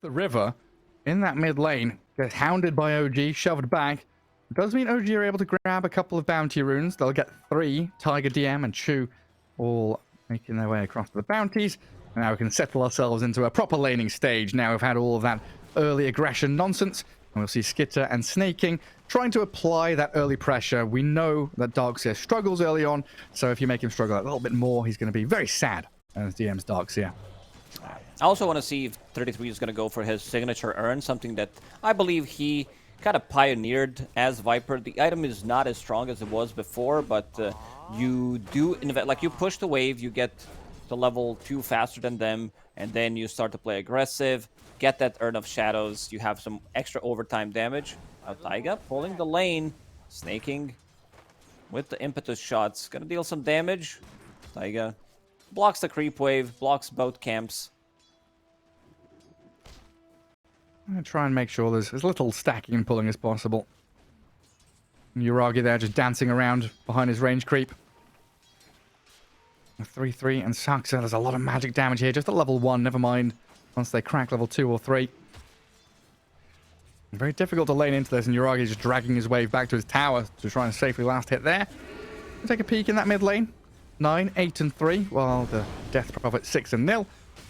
The river in that mid lane gets hounded by OG, shoved back. It does mean OG are able to grab a couple of bounty runes. They'll get 3, Tiger, DM, and Chu, all making their way across to the bounties. And now we can settle ourselves into a proper laning stage. Now we've had all of that early aggression nonsense. And we'll see Skitter and Snaking trying to apply that early pressure. We know that Darkseer struggles early on, so if you make him struggle a little bit more, he's going to be very sad as DM's Darkseer. I also want to see if 33 is going to go for his signature urn, something that I believe he kind of pioneered as Viper. The item is not as strong as it was before, but you do invest, like you push the wave, you get to level 2 faster than them, and then you start to play aggressive, get that Urn of Shadows, you have some extra overtime damage. Now Taiga pulling the lane, snaking with the impetus shots, gonna deal some damage. Taiga blocks the creep wave, blocks both camps. I'm going to try and make sure there's as little stacking and pulling as possible. Uragi there just dancing around behind his range creep. 3-3 and Saksa, there's a lot of magic damage here, just at level 1, never mind once they crack level 2 or 3. Very difficult to lane into this, and Uragi just dragging his wave back to his tower to try and safely last hit there. We'll take a peek in that mid lane. 9, 8, and 3, while the Death Prophet 6 and 0.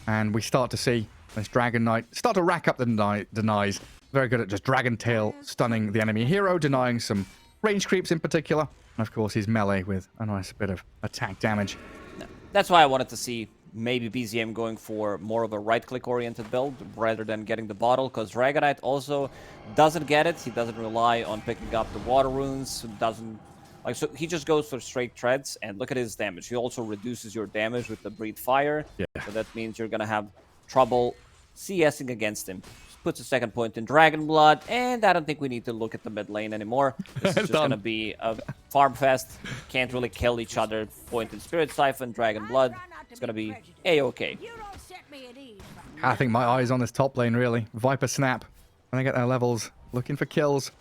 And we start to see this Dragon Knight start to rack up the denies. Very good at just Dragon Tail stunning the enemy hero, denying some range creeps in particular. And of course, he's melee with a nice bit of attack damage. That's why I wanted to see maybe BZM going for more of a right-click oriented build rather than getting the bottle, because Dragon Knight also doesn't get it. He doesn't rely on picking up the water runes, doesn't... Like, so he just goes for straight treads, and look at his damage. He also reduces your damage with the Breathe Fire. Yeah. So that means you're going to have trouble CSing against him. Puts a second point in Dragon Blood, and I don't think we need to look at the mid lane anymore. This is just going to be a farm fest. Can't really kill each other. Point in Spirit Siphon, Dragon Blood. It's going to be A-okay. I think my eye's on this top lane, really. Viper Snap, when they get their levels, looking for kills.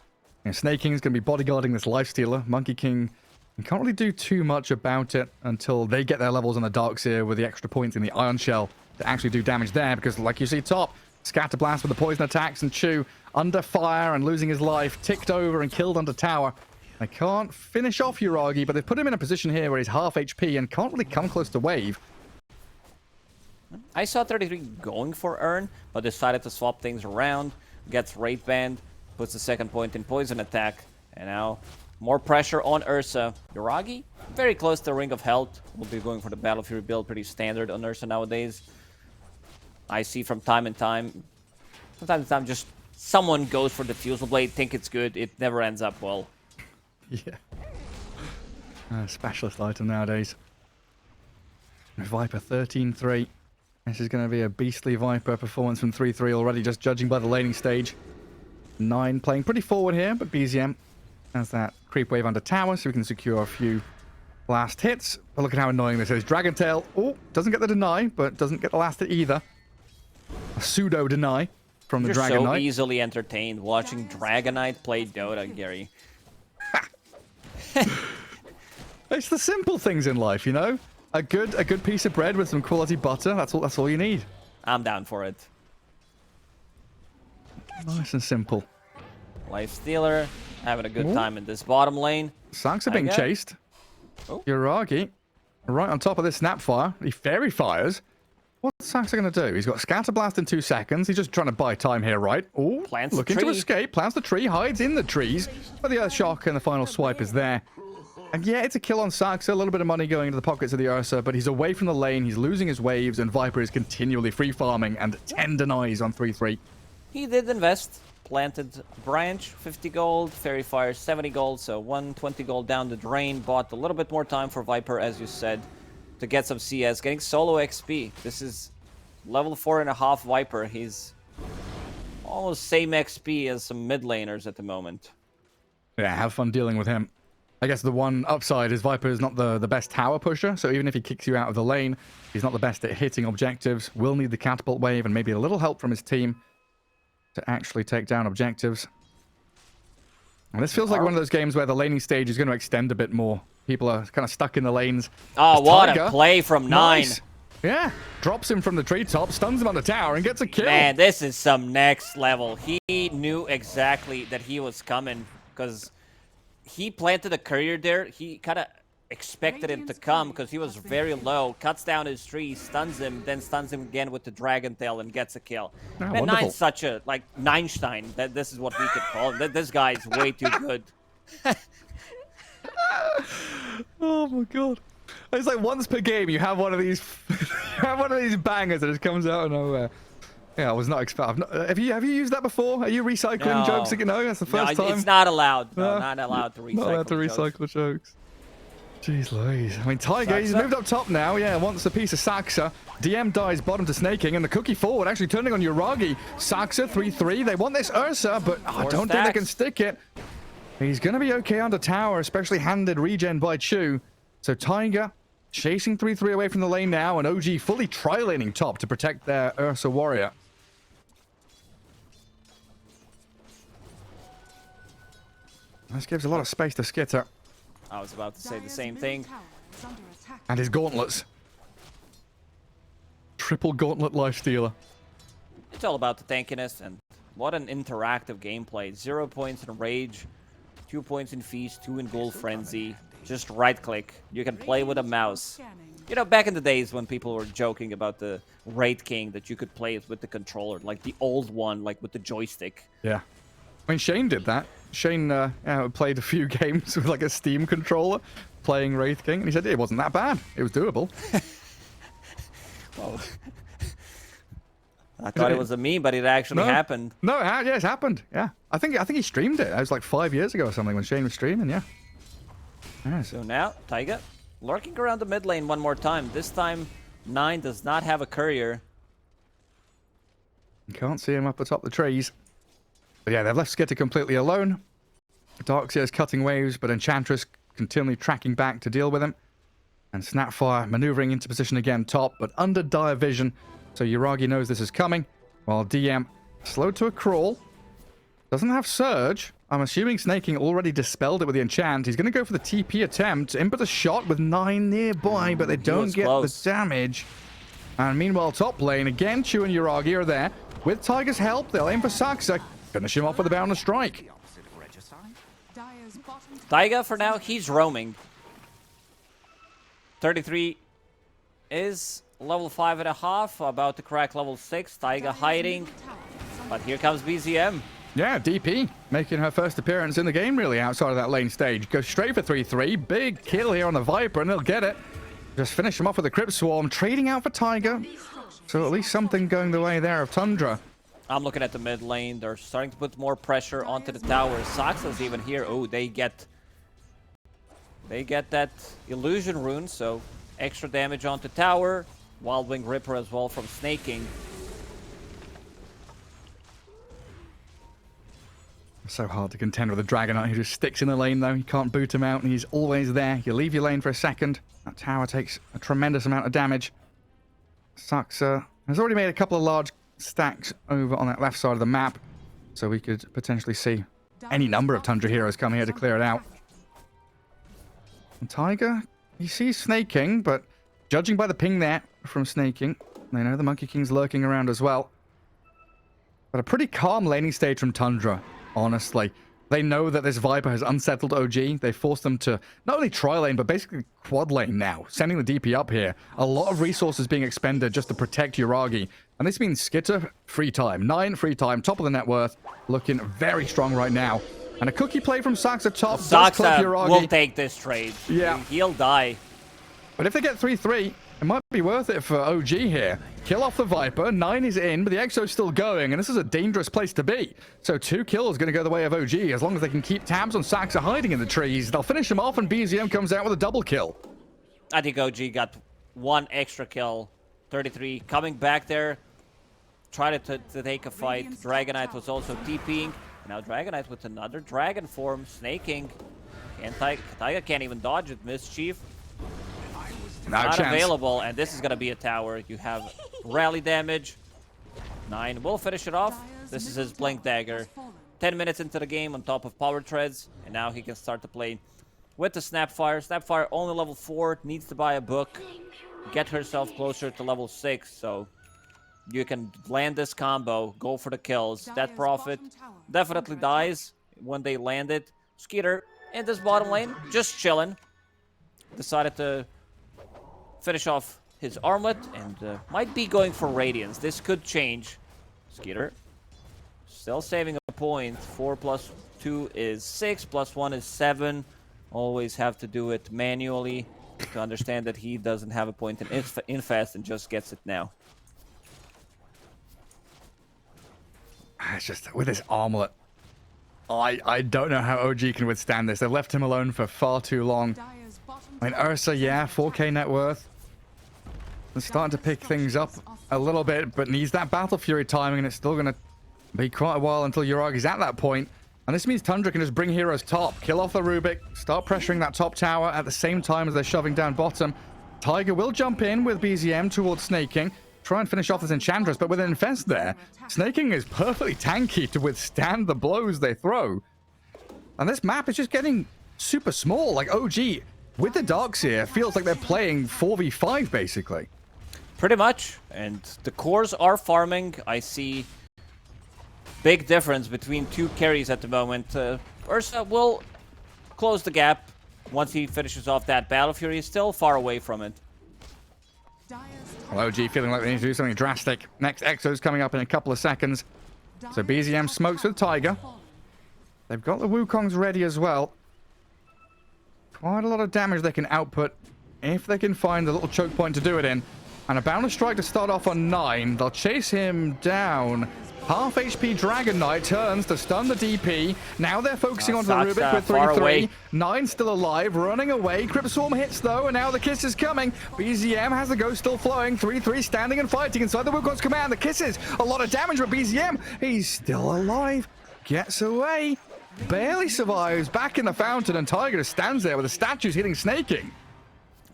You know, Snake King's going to be bodyguarding this Lifestealer. Monkey King, you can't really do too much about it until they get their levels on the Darkseer with the extra points in the Iron Shell to actually do damage there, because like you see top, Scatterblast with the poison attacks, and Chu under fire and losing his life, ticked over and killed under tower. They can't finish off Uragi, but they've put him in a position here where he's half HP and can't really come close to wave. I saw 33 going for Urn, but decided to swap things around. Gets Wraith Band, puts the second point in poison attack, and now more pressure on Ursa. Uragi, very close to Ring of Health. Will be going for the Battle Fury build, pretty standard on Ursa nowadays. I see from time to time, just someone goes for the Fusel Blade, think it's good, it never ends up well. Yeah. Specialist item nowadays. Viper 13-3. This is going to be a beastly Viper performance from 3-3 already, just judging by the laning stage. 9 playing pretty forward here, but BZM has that creep wave under tower, so we can secure a few last hits. But look at how annoying this is. Dragon Tail, oh, doesn't get the deny, but doesn't get the last hit either. A pseudo deny from the Dragon Knight. You're so easily entertained watching Dragon Knight play Dota, Gary. It's the simple things in life, you know? A good piece of bread with some quality butter, that's all you need. I'm down for it. Nice and simple. Lifestealer, having a good time in this bottom lane. Sanks are being chased. Oh. Uragi, right on top of this Snapfire. He fairy fires. What's Sanks going to do? He's got Scatterblast in 2 seconds. He's just trying to buy time here, right? Oh, looking to escape. Plants the tree, hides in the trees. But the Earth Shock and the final swipe is there. And yeah, it's a kill on Saxa. A little bit of money going into the pockets of the Ursa, but he's away from the lane. He's losing his waves, and Viper is continually free farming and 10 denies on 3-3. He did invest. Planted branch, 50 gold. Fairy Fire, 70 gold. So 120 gold down the drain. Bought a little bit more time for Viper, as you said, to get some CS. Getting solo XP. This is level 4.5 Viper. He's almost same XP as some mid laners at the moment. Yeah, have fun dealing with him. I guess the one upside is Viper is not the best tower pusher, so even if he kicks you out of the lane, he's not the best at hitting objectives. Will need the catapult wave and maybe a little help from his team to actually take down objectives. And this feels like one of those games where the laning stage is going to extend a bit more. People are kind of stuck in the lanes. Oh, what a play from 9. Nice. Yeah, drops him from the treetop, stuns him on the tower, and gets a kill. Man, this is some next level. He knew exactly that he was coming because he planted a courier there. He kind of expected him to come because he was very low. Cuts down his tree, stuns him, then stuns him again with the dragon tail and gets a kill. Oh, Man, wonderful. Nine's such a, like, Neinstein. This is what we could call him. This guy is way too good. Oh my god. It's like once per game you have one of these bangers that just comes out of nowhere. Yeah, I was not expecting. Have you used that before? Are you recycling No. jokes again? No, that's the first time. It's not allowed. No, not allowed to recycle. Not allowed to recycle jokes. Jeez Louise. I mean, Tiger, he's moved up top now. Yeah, wants a piece of Saxa. DM dies bottom to Snaking, and the cookie forward actually turning on Uragi. Saxa 3-3. They want this Ursa, but I don't think they can stick it. He's going to be okay under tower, especially handed regen by Chu. So Tiger chasing 3-3 away from the lane now, and OG fully tri-laning top to protect their Ursa warrior. This gives a lot of space to Skitter. I was about to say the same thing. And his gauntlets. Triple gauntlet lifestealer. It's all about the tankiness, and what an interactive gameplay. 0 points in Rage, 2 points in Feast, 2 in Goal Frenzy. Just right-click. You can play with a mouse. You know, back in the days when people were joking about the Raid King, that you could play it with the controller, like the old one, like with the joystick. Yeah. I mean, Shane did that. Shane played a few games with like a Steam controller playing Wraith King, and he said it wasn't that bad. It was doable. Well, I thought it was a meme, but it actually happened. No, yeah, it's happened. Yeah, I think he streamed it. It was like 5 years ago or something when Shane was streaming. Yeah. Yes. So now Taiga lurking around the mid lane one more time. This time, Nine does not have a courier. You can't see him up atop the trees. But yeah, they've left Skitter completely alone. Darkseer is cutting waves, but Enchantress continually tracking back to deal with him. And Snapfire maneuvering into position again top, but under dire vision. So Uragi knows this is coming. While DM slowed to a crawl. Doesn't have Surge. I'm assuming Snaking already dispelled it with the enchant. He's going to go for the TP attempt. Input a shot with 9 nearby, but they don't get the damage. And meanwhile, top lane, again, Chu and Uragi are there. With Tiger's help, they'll aim for Saxa. Finish him off with a boundless strike. Taiga, for now, he's roaming. 33 is level 5.5, about to crack level 6. Taiga hiding. But here comes BZM. Yeah, DP making her first appearance in the game, really, outside of that lane stage. Goes straight for 3-3. Big kill here on the Viper, and they'll get it. Just finish him off with the Crypt Swarm. Trading out for Tiger. So at least something going the way there of Tundra. I'm looking at the mid lane. They're starting to put more pressure onto the tower. Saxa's even here. Oh, they get that illusion rune, so extra damage onto tower. Wild Wing Ripper as well from Snaking. So hard to contend with a Dragonite who just sticks in the lane, though. You can't boot him out, and he's always there. You leave your lane for a second. That tower takes a tremendous amount of damage. Saxa has already made a couple of large stacks over on that left side of the map, so we could potentially see any number of Tundra heroes come here to clear it out. And Tiger, he sees Snaking, but judging by the ping there from Snaking, they know the Monkey King's lurking around as well. But a pretty calm laning stage from Tundra, honestly. They know that this Viper has unsettled OG. They forced them to not only tri-lane, but basically quad lane now, sending the DP up here. A lot of resources being expended just to protect Uragi. And this means Skitter, free time. 9 free time, top of the net worth, looking very strong right now. And a cookie play from Saxa top. Saxa will take this trade. Yeah. He'll die. But if they get 3-3, it might be worth it for OG here. Kill off the Viper. 9 is in, but the Exo's still going, and this is a dangerous place to be. So 2 kills going to go the way of OG. As long as they can keep tabs on Saxa hiding in the trees, they'll finish him off, and BZM comes out with a double kill. I think OG got 1 extra kill. 33 coming back there. Tried to take a fight. Dragonite was also TPing. Now Dragonite with another dragon form. Snaking. And Taiga can't even dodge it. Mischief. Not available, and this is going to be a tower. You have rally damage. 9 will finish it off. This is his Blink Dagger. 10 minutes into the game on top of Power Treads, and now he can start to play with the Snapfire. Snapfire only level 4, needs to buy a book. get herself closer to level 6, so you can land this combo, go for the kills. That Prophet definitely dies when they land it. Skeeter in this bottom lane, just chilling. Decided to finish off his armlet and might be going for Radiance. This could change. Skeeter still saving a point. 4 plus 2 is 6, plus 1 is 7. Always have to do it manually to understand that he doesn't have a point in Infest and just gets it now. It's just with this armlet. I don't know how OG can withstand this. They've left him alone for far too long. I mean, Ursa, yeah, 4k net worth. They're starting to pick things up a little bit, but needs that Battle Fury timing, and it's still going to be quite a while until Uragi's at that point. And this means Tundra can just bring heroes top, kill off the Rubik, start pressuring that top tower at the same time as they're shoving down bottom. Tiger will jump in with BZM towards Snaking, try and finish off this Enchantress, but with an Infest there, Snaking is perfectly tanky to withstand the blows they throw. And this map is just getting super small. Like, OG, with the Darkseer, feels like they're playing 4v5, basically. Pretty much. And the cores are farming. I see big difference between two carries at the moment. Ursa will close the gap once he finishes off that Battle Fury. Is still far away from it. Well, OG feeling like they need to do something drastic. Next Exo's coming up in a couple of seconds. So BZM smokes with Tiger. They've got the Wukongs ready as well. Quite a lot of damage they can output if they can find a little choke point to do it in. And a Boundless Strike to start off on 9. They'll chase him down. Half HP Dragon Knight turns to stun the DP. Now they're focusing onto the Rubik with 3-3. 9 still alive, running away. Crypt Swarm hits though, and now the kiss is coming. BZM has the ghost still flowing. 3-3 standing and fighting inside the Wukong's command. The kisses, a lot of damage, but BZM, he's still alive. Gets away. Barely survives. Back in the fountain, and Tiger just stands there with the statues hitting Snaking.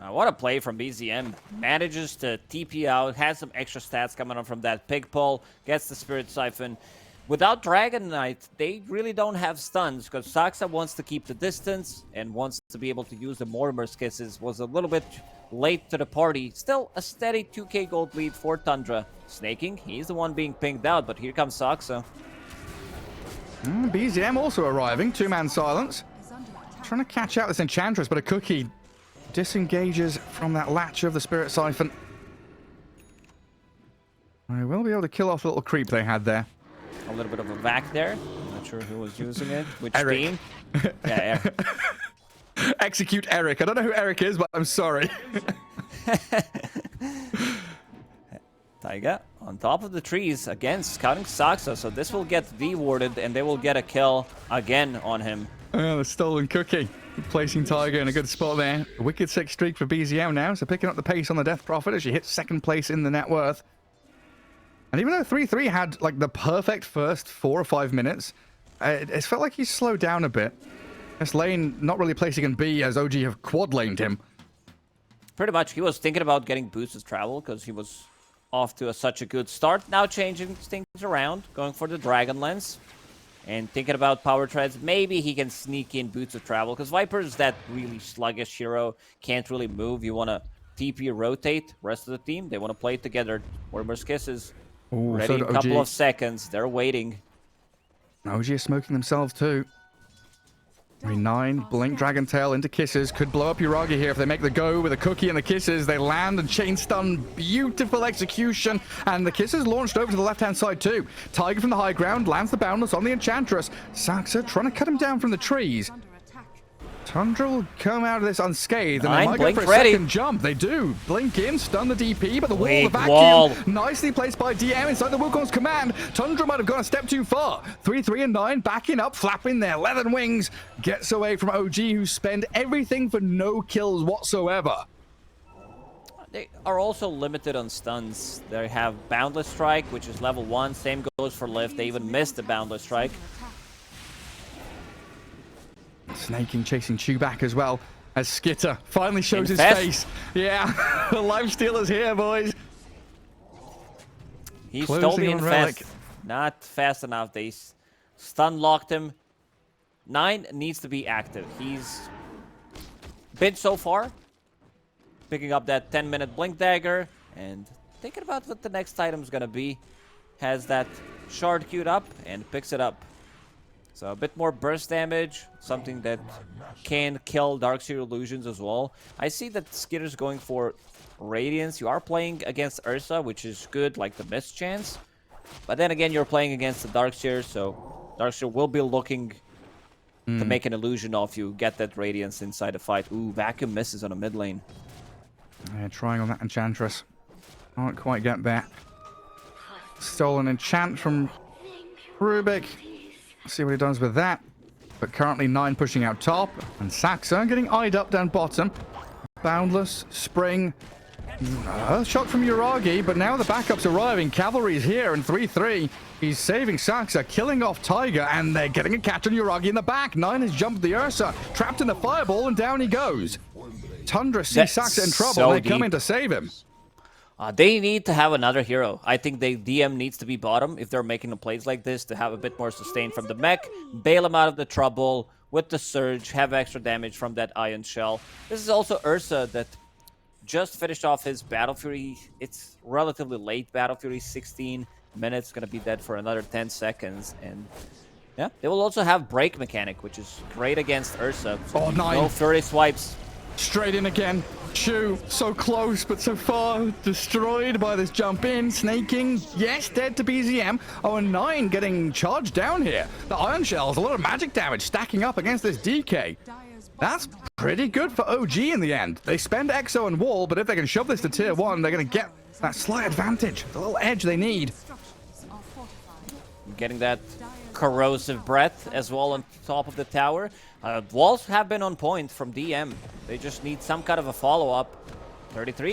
What a play from BZM. Manages to TP out, has some extra stats coming up from that pig pull, gets the Spirit Siphon. Without Dragon Knight, they really don't have stuns, because Saksa wants to keep the distance and wants to be able to use the Mortimer's Kisses. Was a little bit late to the party. Still a steady 2k gold lead for Tundra. Snaking, he's the one being pinged out, but here comes Saksa. BZM also arriving, 2-man silence. Trying to catch out this Enchantress, but a cookie disengages from that latch of the Spirit Siphon. I will be able to kill off the little creep they had there. A little bit of a vac there. Not sure who was using it. Which Eric. team? Yeah, Eric. Execute Eric. I don't know who Eric is, but I'm sorry. Taiga on top of the trees again, scouting Saksa, so this will get de-warded and they will get a kill again on him. The stolen cookie. Placing Tiger in a good spot there. A wicked 6 streak for BZM now, so picking up the pace on the Death Prophet as she hits 2nd place in the net worth. And even though 3-3 had like the perfect first 4 or 5 minutes, it felt like he slowed down a bit. This lane not really placing in B as OG have quad laned him. Pretty much, he was thinking about getting boosted travel because he was off to such a good start. Now changing things around, going for the Dragon Lens. And thinking about power treads, maybe he can sneak in Boots of Travel, because Viper is that really sluggish hero, can't really move. You want to TP rotate, rest of the team, they want to play together. Mortimer's Kisses, ready in a couple of seconds, they're waiting. OG is smoking themselves too. 9, Blink Dragon Tail into Kisses. Could blow up Uragi here if they make the go with a cookie and the Kisses. They land and chain stun. Beautiful execution. And the Kisses launched over to the left-hand side too. Tiger from the high ground lands the Boundless on the Enchantress. Saksa trying to cut him down from the trees. Tundra will come out of this unscathed, and they might go for a second jump. They do. Blink in, stun the DP, but the wall, the vacuum, nicely placed by DM inside the Wukong's command. Tundra might have gone a step too far. 3-3 and 9, backing up, flapping their leathern wings. Gets away from OG, who spend everything for no kills whatsoever. They are also limited on stuns. They have Boundless Strike, which is level 1. Same goes for Lift. They even missed the Boundless Strike. Snaking chasing Chew back as well as Skitter finally shows his face. Yeah, the Lifestealer's here, boys. He stole the Infest. Not fast enough. They stun locked him. 9 needs to be active. He's been so far picking up that 10-minute Blink Dagger, and thinking about what the next item's gonna be. Has that shard queued up, and picks it up. So a bit more burst damage, something that can kill Darkseer illusions as well. I see that Skitter's going for Radiance. You are playing against Ursa, which is good, like the miss chance. But then again, you're playing against the Darkseer, so Darkseer will be looking to make an illusion off you, get that Radiance inside the fight. Ooh, Vacuum misses on a mid lane. Yeah, trying on that Enchantress. Can't quite get there. Stolen enchant from Rubik. See what he does with that. But currently 9 pushing out top. And Saxa getting eyed up down bottom. Boundless, Spring. Shot from Uragi, but now the backup's arriving. Cavalry's here in 3-3. He's saving Saxa, killing off Tiger, and they're getting a catch on Uragi in the back. 9 has jumped the Ursa, trapped in the fireball, and down he goes. Tundra sees Saxa in trouble, so and they come in to save him. They need to have another hero. I think the DM needs to be bottom if they're making the plays like this, to have a bit more sustain from the mech, bail him out of the trouble with the surge, have extra damage from that Ion Shell. This is also Ursa that just finished off his Battle Fury. It's relatively late Battle Fury, 16 minutes, gonna be dead for another 10 seconds. And yeah, they will also have break mechanic, which is great against Ursa. So 9. no Fury swipes. Straight in again. Chu, so close, but so far. Destroyed by this jump in. Snaking, yes, dead to BZM. Oh, and 9 getting charged down here. The Iron Shells, a lot of magic damage stacking up against this DK. That's pretty good for OG in the end. They spend Exo and Wall, but if they can shove this to tier 1, they're going to get that slight advantage. The little edge they need. Getting that corrosive breath as well on top of the tower. Walls have been on point from DM. They just need some kind of a follow-up. 33.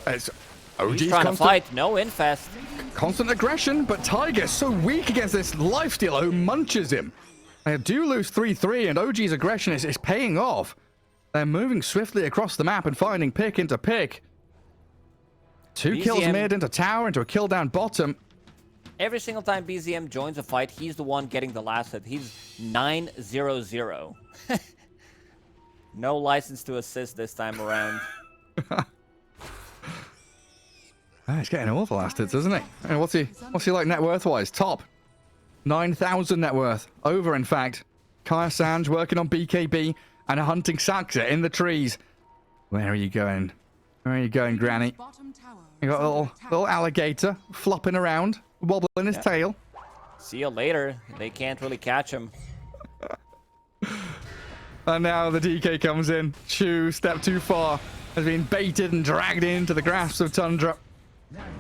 It's OG's He's trying to fight. No infest. Constant aggression, but Tiger's so weak against this lifestealer who munches him. They do lose 3-3, and OG's aggression is paying off. They're moving swiftly across the map and finding pick into pick. 2 kills mid into tower, into a kill down bottom. Every single time BZM joins a fight, he's the one getting the last hit. He's 9-0-0. No license to assist this time around. He's getting all the last hits, isn't he? Hey, what's he like net worth-wise? Top. 9,000 net worth. Over, in fact. Kaya Sanj working on BKB and hunting Saxa in the trees. Where are you going? Where are you going, Granny? You got a little alligator flopping around, wobbling his tail. See you later. They can't really catch him. And now the DK comes in. Chu, step too far, has been baited and dragged into the grasp of Tundra.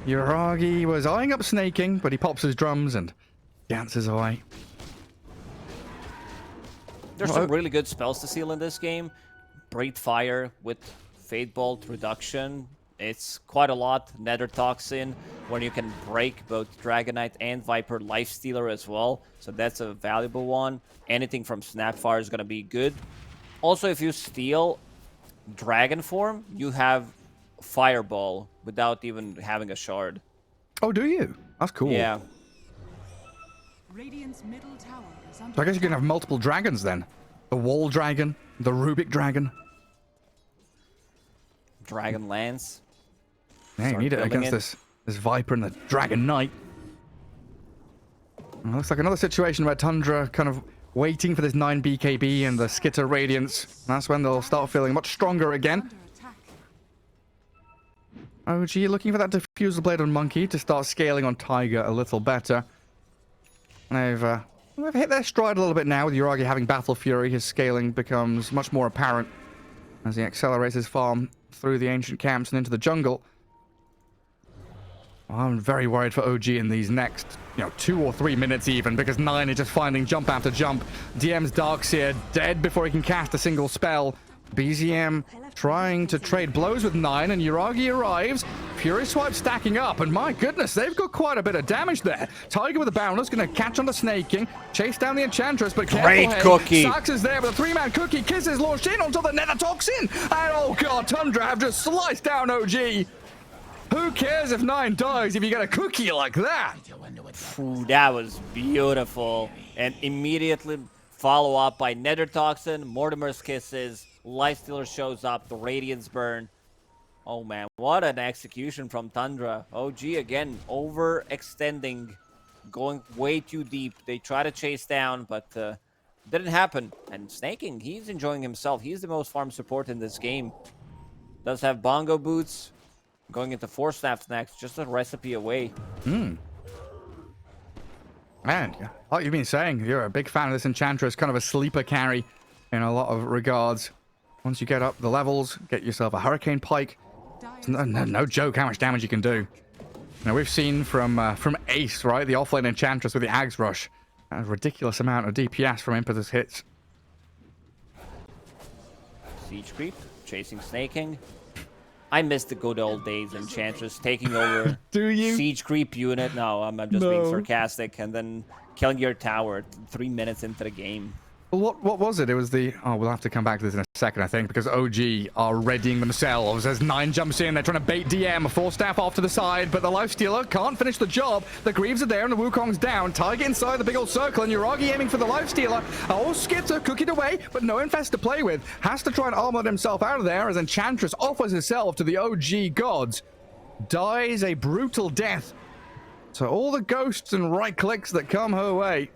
Uragi was eyeing up snaking, but he pops his drums and dances away. There's some really good spells to seal in this game. Breathe Fire with Fade Bolt reduction. It's quite a lot. Nether Toxin, where you can break both Dragonite and Viper Lifestealer as well. So that's a valuable one. Anything from Snapfire is going to be good. Also, if you steal Dragon Form, you have Fireball without even having a shard. Oh, do you? That's cool. Yeah. Radiant's middle tower is under So I guess you can have multiple dragons then. The Wall Dragon, the Rubik Dragon. Dragon Lance. Yeah, you Start need it building against this Viper and the Dragon Knight. Well, looks like another situation where Tundra kind of waiting for this 9 BKB and the Skitter Radiance. That's when they'll start feeling much stronger again. under attack. OG looking for that Diffusal Blade on Monkey to start scaling on Tiger a little better. They've hit their stride a little bit now with Uragi having Battle Fury. His scaling becomes much more apparent as he accelerates his farm through the ancient camps and into the jungle. I'm very worried for OG in these next, 2 or 3 minutes even, because 9 is just finding jump after jump. DM's Darkseer dead before he can cast a single spell. BZM trying to trade blows with 9, and Uragi arrives. Fury Swipe stacking up, and my goodness, they've got quite a bit of damage there. Tiger with the Boundless, going to catch on the Snaking, chase down the Enchantress, but Great careful, cookie. Sax is there with a 3-man cookie. Kisses launched in onto the Nether Toxin, and oh god, Tundra have just sliced down OG. Who cares if 9 dies if you get a cookie like that? Ooh, that was beautiful. And immediately follow up by Nether Toxin, Mortimer's Kisses, Lifestealer shows up, the Radiance Burn. Oh man, what an execution from Tundra. OG again overextending, going way too deep. They try to chase down, but didn't happen. And Snaking, he's enjoying himself. He's the most farm support in this game. Does have bongo boots. Going into 4 snaps next, just a recipe away. Man, like you've been saying, you're a big fan of this Enchantress, kind of a sleeper carry in a lot of regards. Once you get up the levels, get yourself a Hurricane Pike. It's no joke how much damage you can do. Now, we've seen from Ace, right, the offlane Enchantress with the Ags Rush, a ridiculous amount of DPS from impetus hits. Siege creep, chasing Snaking. I miss the good old days, Enchantress taking over. Do you? Siege creep unit. No, I'm just being sarcastic. And then killing your tower 3 minutes into the game. Well, what was it? It was the... Oh, we'll have to come back to this in a second, I think, because OG are readying themselves as 9 jumps in. They're trying to bait DM, 4 staff off to the side, but the Lifestealer can't finish the job. The Greaves are there and the Wukong's down. Tiger inside the big old circle, and Yuragi aiming for the Lifestealer. Oh, Skitter cooking away, but no Infest to play with. Has to try and armor himself out of there as Enchantress offers herself to the OG gods. Dies a brutal death. So all the ghosts and right clicks that come her way.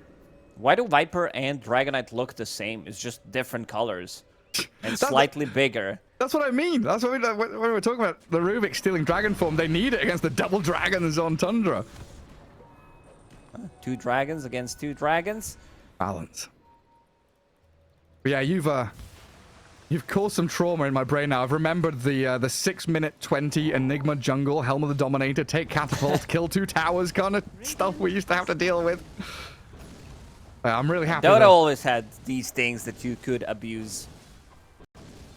Why do Viper and Dragonite look the same? It's just different colors and slightly bigger. That's what I mean. That's what when we were talking about the Rubik stealing dragon form. They need it against the double dragons on Tundra. 2 dragons against 2 dragons. Balance. But yeah, you've caused some trauma in my brain now. I've remembered the 6-minute 20 Enigma jungle, Helm of the Dominator, take catapult, kill 2 towers kind of stuff we used to have to deal with. I'm really happy. Dota always had these things that you could abuse.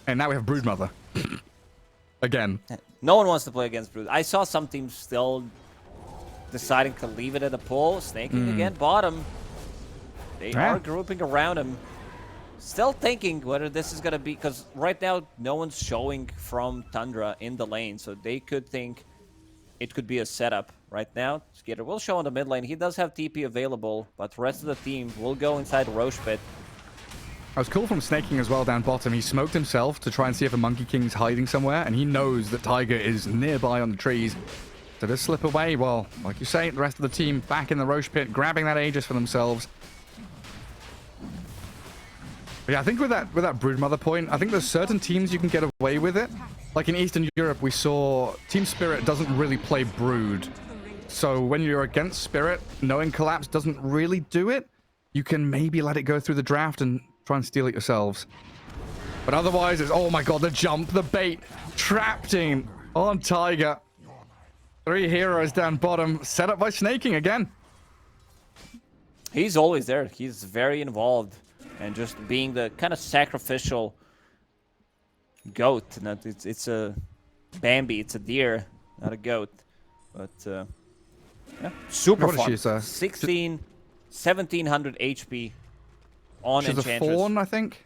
And now we have Broodmother. Again. No one wants to play against Brood. I saw some teams still deciding to leave it at a pull. Snaking again, bottom. They are grouping around him. Still thinking whether this is going to be... Because right now, no one's showing from Tundra in the lane. So they could think it could be a setup. Right now, Skitter will show in the mid lane. He does have TP available, but the rest of the team will go inside Roche Pit. I was cool from Snaking as well down bottom. He smoked himself to try and see if a Monkey King's hiding somewhere, and he knows that Tiger is nearby on the trees. So just slip away. Well, like you say, the rest of the team back in the Roche Pit, grabbing that Aegis for themselves. But yeah, I think with that Broodmother point, I think there's certain teams you can get away with it. Like in Eastern Europe, we saw Team Spirit doesn't really play Brood. So when you're against Spirit, knowing Collapse doesn't really do it, you can maybe let it go through the draft and try and steal it yourselves. But otherwise, it's, oh my god, the jump, the bait, trapped in on Tiger. 3 heroes down bottom, set up by Snaking again. He's always there. He's very involved. And just being the kind of sacrificial goat. It's a Bambi, it's a deer, not a goat. But... yeah, super fun. 1700 HP on She's Enchantress. a fawn, I think.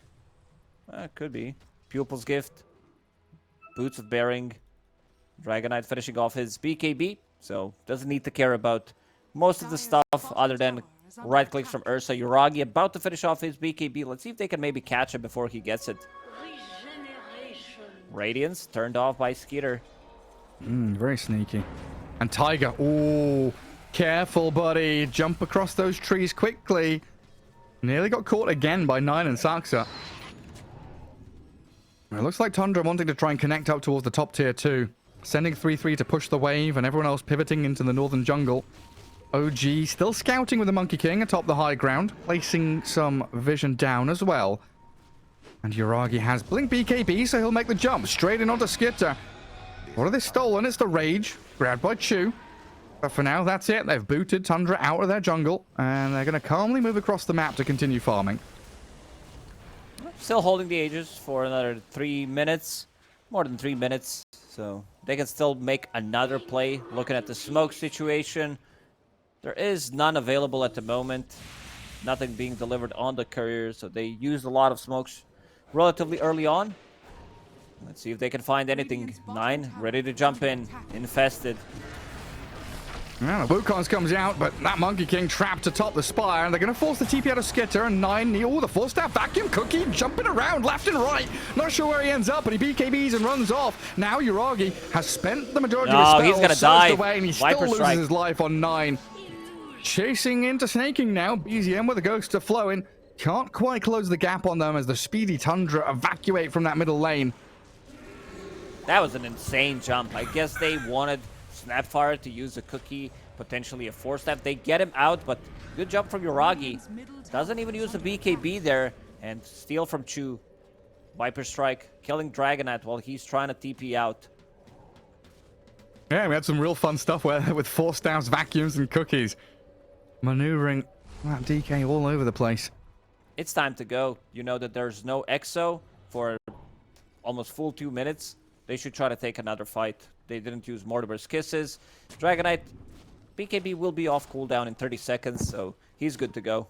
Could be. Pupil's Gift. Boots of Bearing. Dragonite finishing off his BKB. So doesn't need to care about most of the stuff other than right clicks from Ursa. Yuragi about to finish off his BKB. Let's see if they can maybe catch him before he gets it. Radiance turned off by Skitter. Very sneaky. And Tiger, ooh, careful, buddy. Jump across those trees quickly. Nearly got caught again by 9 and Saxa. It looks like Tundra wanting to try and connect up towards the top tier 2. Sending 3-3 to push the wave and everyone else pivoting into the northern jungle. OG still scouting with the Monkey King atop the high ground. Placing some vision down as well. And Yuragi has Blink BKB, so he'll make the jump straight in onto Skitter. What have they stolen? It's the Rage. Grabbed by Chu. But for now, that's it. They've booted Tundra out of their jungle. And they're going to calmly move across the map to continue farming. Still holding the Aegis for another 3 minutes. More than 3 minutes. So they can still make another play. Looking at the smoke situation. There is none available at the moment. Nothing being delivered on the courier. So they used a lot of smokes relatively early on. Let's see if they can find anything. 9, ready to jump in. Infested. Yeah, the Wukong's comes out, but that Monkey King trapped atop the spire, and they're going to force the TP out of Skitter, and 9, oh, the 4-star vacuum cookie jumping around left and right. Not sure where he ends up, but he BKBs and runs off. Now Uragi has spent the majority of his spells, he's gonna die. away, and he Viper still strike. loses his life on 9. Chasing into Snaking now, BZM with the Ghost to flowing. Can't quite close the gap on them as the speedy Tundra evacuate from that middle lane. That was an insane jump. I guess they wanted Snapfire to use a cookie, potentially a 4-step. They get him out, but good jump from Uragi. Doesn't even use a BKB there, and steal from Chu. Viper strike, killing Dragonite while he's trying to TP out. Yeah, we had some real fun stuff with 4-stars, vacuums, and cookies. Maneuvering that DK all over the place. It's time to go. You know that there's no EXO for almost full 2 minutes. They should try to take another fight. They didn't use Mortimer's Kisses. Dragonite, BKB will be off cooldown in 30 seconds, so he's good to go.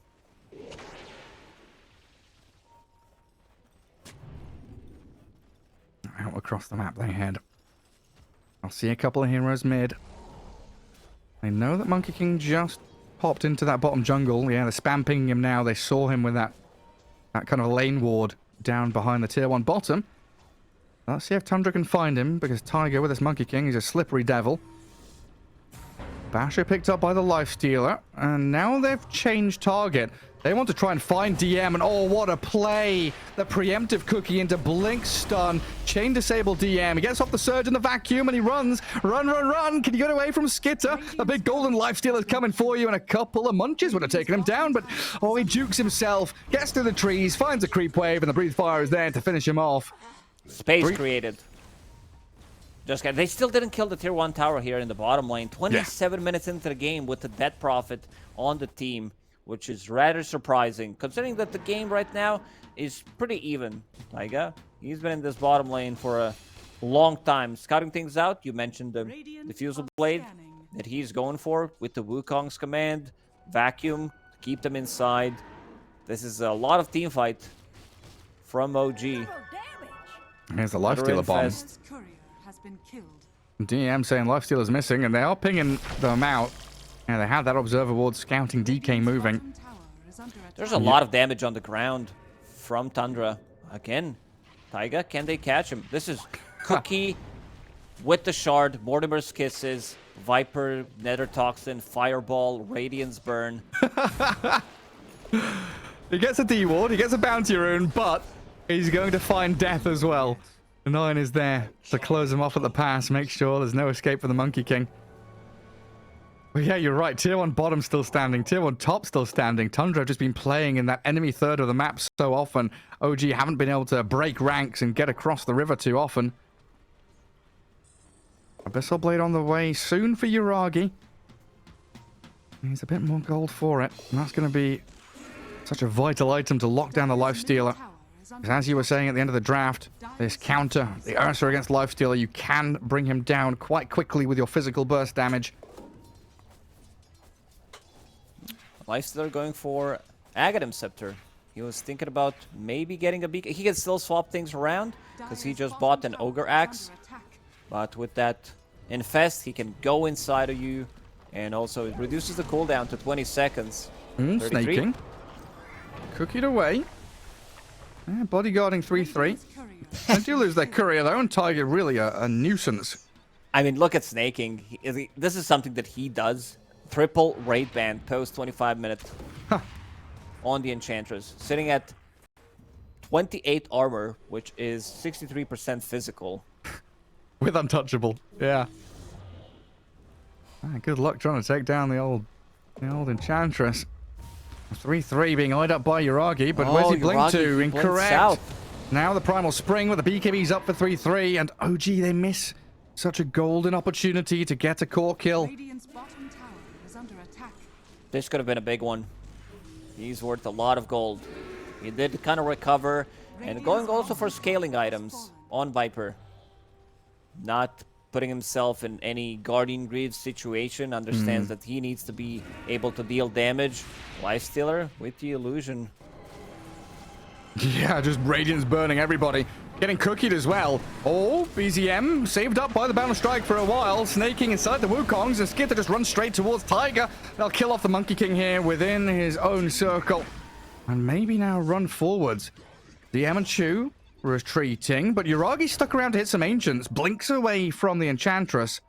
Out across the map they head. I'll see a couple of heroes mid. They know that Monkey King just popped into that bottom jungle. Yeah, they're spam pinging him now. They saw him with that kind of lane ward down behind the tier 1 bottom. Let's see if Tundra can find him, because Tiger with this Monkey King, he's a slippery devil. Basher picked up by the Lifestealer, and now they've changed target. They want to try and find DM, and oh, what a play! The preemptive cookie into Blink Stun. Chain disable DM. He gets off the surge in the vacuum, and he runs. Run, run, run! Can you get away from Skitter? A big golden Lifestealer's coming for you, and a couple of munches would have taken him down, but oh, he jukes himself, gets through the trees, finds a creep wave, and the Breathe Fire is there to finish him off. Space created. Just kidding. They still didn't kill the tier 1 tower here in the bottom lane. 27 minutes into the game with the Death Prophet on the team, which is rather surprising, considering that the game right now is pretty even. Taiga, he's been in this bottom lane for a long time. Scouting things out, you mentioned the Diffusal Blade that he's going for with the Wukong's command. Vacuum, keep them inside. This is a lot of team fight from OG. Here's the Lifestealer bomb. DM saying Lifestealer's missing, and they are pinging them out. And they have that Observer Ward scouting DK moving. There's a lot of damage on the ground from Tundra. Again, Taiga, can they catch him? This is Cookie with the Shard, Mortimer's Kisses, Viper, Nether Toxin, Fireball, Radiance Burn. He gets a D-Ward, he gets a Bounty Rune, but he's going to find death as well. The 9 is there to close him off at the pass, make sure there's no escape for the Monkey King. But yeah, you're right. Tier 1 bottom still standing. Tier 1 top still standing. Tundra have just been playing in that enemy third of the map so often. OG haven't been able to break ranks and get across the river too often. Abyssal Blade on the way soon for Uragi. Needs a bit more gold for it. And that's going to be such a vital item to lock down the Lifestealer. Because as you were saying at the end of the draft, this counter, the Ursa against Lifestealer, you can bring him down quite quickly with your physical burst damage. Lifestealer going for Aghanim Scepter. He was thinking about maybe getting a beacon. He can still swap things around because he just bought an Ogre Axe. But with that Infest, he can go inside of you. And also it reduces the cooldown to 20 seconds. Snaking. Cookied away. Yeah, bodyguarding 3-3. They do lose their courier though, and Tiger really a nuisance. I mean, look at Snaking. This is something that he does. Triple raid ban post 25 minutes on the Enchantress. Sitting at 28 armor, which is 63% physical. With untouchable, yeah. Good luck trying to take down the old Enchantress. 3-3 being eyed up by Uragi, but where's he blink to? Incorrect. Now the Primal Spring with the BKB's up for 3-3, and OG, they miss such a golden opportunity to get a core kill. This could have been a big one. He's worth a lot of gold. He did kind of recover, and going also for scaling items on Viper. Not putting himself in any Guardian Greaves situation, understands that he needs to be able to deal damage. Lifestealer with the illusion. Yeah, just Radiance burning everybody. Getting cookied as well. Oh, BZM saved up by the Bound Strike for a while. Snaking inside the Wukongs, and Skitter just runs straight towards Tiger. They'll kill off the Monkey King here within his own circle. And maybe now run forwards. DM and Chu retreating, but Uragi stuck around to hit some Ancients. Blinks away from the Enchantress.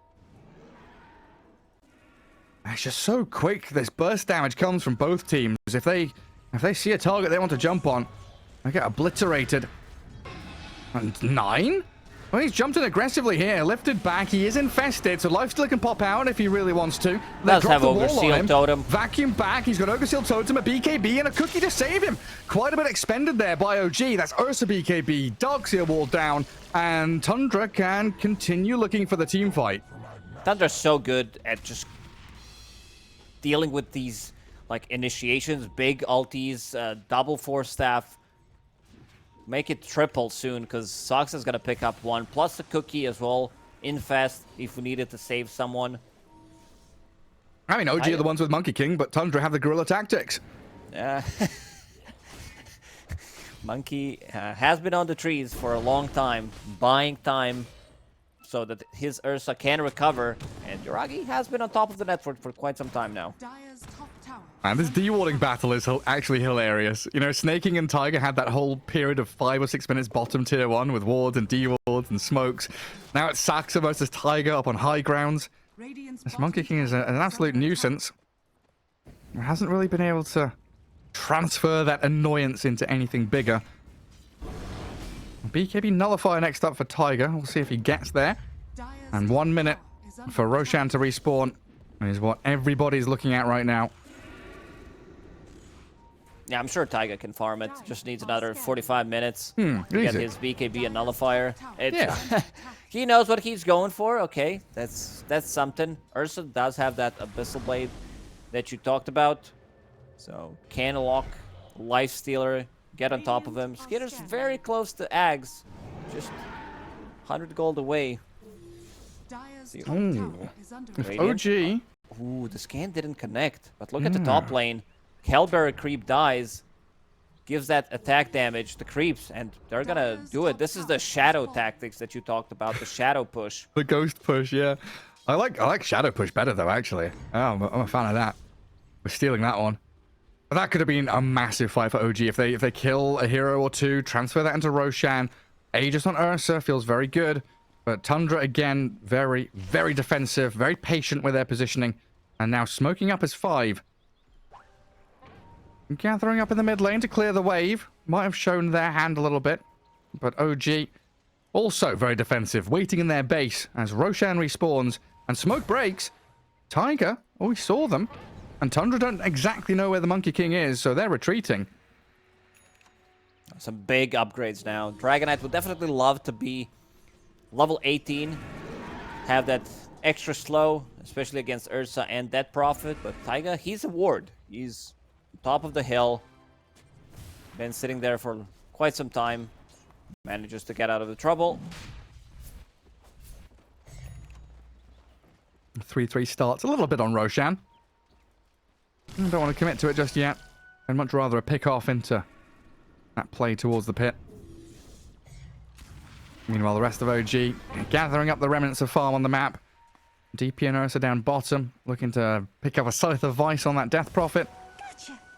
It's just so quick. This burst damage comes from both teams. If they see a target they want to jump on, they get obliterated. And 9? Well, he's jumped in aggressively here. Lifted back. He is infested, so Lifestealer can pop out if he really wants to. Does have Ogre Seal Totem. Vacuum back. He's got Ogre Seal Totem, a BKB, and a cookie to save him. Quite a bit expended there by OG. That's Ursa BKB. Dark Seal Wall down. And Tundra can continue looking for the team fight. Tundra's so good at just dealing with these like initiations, big ultis, double force staff. Make it triple soon, because Sox is going to pick up one, plus a cookie as well, infest, if we needed to save someone. I mean, OG are the ones with Monkey King, but Tundra have the guerrilla tactics. Monkey has been on the trees for a long time, buying time so that his Ursa can recover, and Uragi has been on top of the network for quite some time now. And this de-warding battle is actually hilarious. You know, Snaking and Tiger had that whole period of 5 or 6 minutes bottom tier 1 with wards and de-wards and smokes. Now it's Saxa versus Tiger up on high grounds. This Monkey King is an absolute nuisance. He hasn't really been able to transfer that annoyance into anything bigger. BKB Nullifier next up for Tiger. We'll see if he gets there. And 1 minute for Roshan to respawn is what everybody's looking at right now. Yeah, I'm sure Tiger can farm it. Just needs another 45 minutes to get his BKB and Nullifier. He knows what he's going for. Okay, that's something. Ursa does have that Abyssal Blade that you talked about. So, can lock, Lifestealer, get on top of him. Skitter's very close to Ags. Just 100 gold away. If OG... Ooh, the scan didn't connect. But look at the top lane. Hellbearer creep dies, gives that attack damage to creeps, and they're gonna do it. This is the shadow tactics that you talked about, the shadow push. The ghost push, yeah. I like shadow push better though, actually. Oh, I'm a fan of that. We're stealing that one. But that could have been a massive fight for OG if they kill a hero or two, transfer that into Roshan. Aegis on Ursa feels very good, but Tundra again very, very defensive, very patient with their positioning, and now smoking up as 5. Gathering up in the mid lane to clear the wave. Might have shown their hand a little bit. But OG also very defensive, waiting in their base as Roshan respawns and smoke breaks. Tiger, we saw them. And Tundra don't exactly know where the Monkey King is, so they're retreating. Some big upgrades now. Dragonite would definitely love to be level 18. Have that extra slow, especially against Ursa and Dead Prophet. But Tiger, he's a ward. He's top of the hill, been sitting there for quite some time, manages to get out of the trouble. 3-3 starts a little bit on Roshan. I don't want to commit to it just yet. I'd much rather a pick off into that play towards the pit. Meanwhile, the rest of OG gathering up the remnants of farm on the map. DP and Ursa down bottom, looking to pick up a Scythe of Vice on that Death Prophet.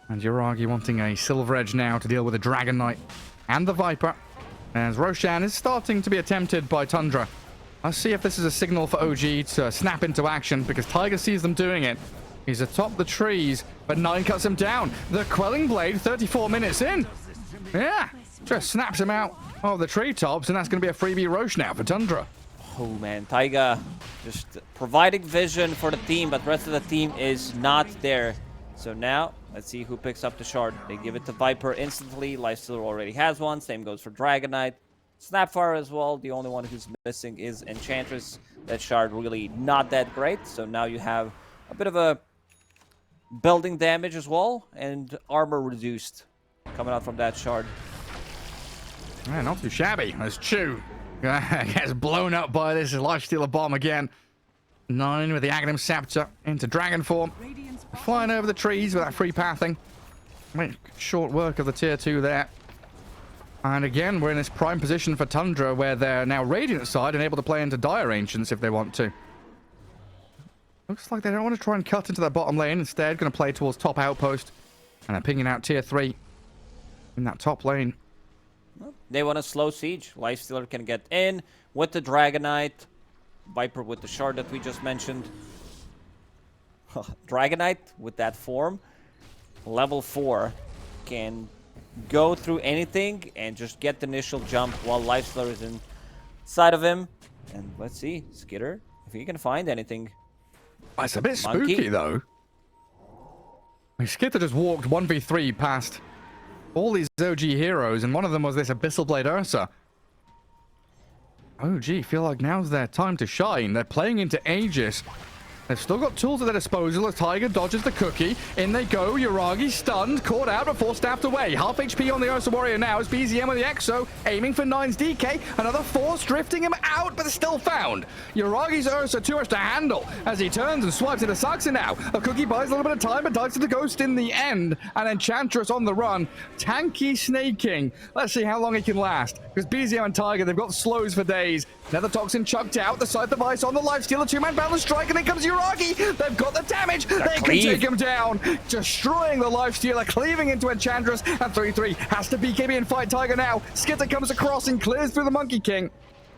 And Uragi wanting a Silver Edge now to deal with the Dragon Knight and the Viper. As Roshan is starting to be attempted by Tundra. Let's see if this is a signal for OG to snap into action, because Tiger sees them doing it. He's atop the trees, but 9 cuts him down. The Quelling Blade, 34 minutes in. Yeah, just snaps him out of the treetops, and that's going to be a freebie Roche now for Tundra. Oh man, Taiga just providing vision for the team, but the rest of the team is not there. So now, let's see who picks up the shard. They give it to Viper instantly. Lifestealer already has one. Same goes for Dragonite. Snapfire as well. The only one who's missing is Enchantress. That shard really not that great. So now you have a bit of a building damage as well, and armor reduced coming out from that shard. Yeah, not too shabby. As Chu gets blown up by this Lifestealer bomb again. 9 with the Aghanim Scepter into dragon form. Flying over the trees with that free pathing. Make short work of the tier 2 there. And again, we're in this prime position for Tundra, where they're now Radiant side and able to play into Dire Ancients if they want to. Looks like they don't want to try and cut into that bottom lane. Instead, going to play towards top outpost. And they're pinging out tier 3 in that top lane. They want a slow siege. Lifestealer can get in with the Dragonite. Viper with the shard that we just mentioned. Dragonite with that form. Level 4 can go through anything and just get the initial jump while Lifestealer is inside of him. And let's see, Skitter, if he can find anything. It's a bit Monkey. spooky, though. Skitter just walked 1v3 past all these OG heroes, and one of them was this Abyssal Blade Ursa. OG feel like now's their time to shine. They're playing into Aegis. They've still got tools at their disposal as Tiger dodges the cookie. In they go. Yuragi stunned, caught out before staffed away. Half HP on the Ursa Warrior now as BZM with the Exo, aiming for 9's DK. Another force drifting him out, but still found. Yuragi's Ursa too much to handle as he turns and swipes into Saxa now. A cookie buys a little bit of time, but dives to the Ghost in the end. And Enchantress on the run. Tanky Snake King. Let's see how long he can last. Because BZM and Tiger, they've got slows for days. Nether Toxin chucked out. The Scythe of Ice on the Lifestealer. Two-man balance strike, and in comes Yuragi. They've got the damage. They can take him down. Destroying the Lifestealer, cleaving into Enchantress. And 3-3 has to BKB and fight Tiger now. Skitter comes across and clears through the Monkey King.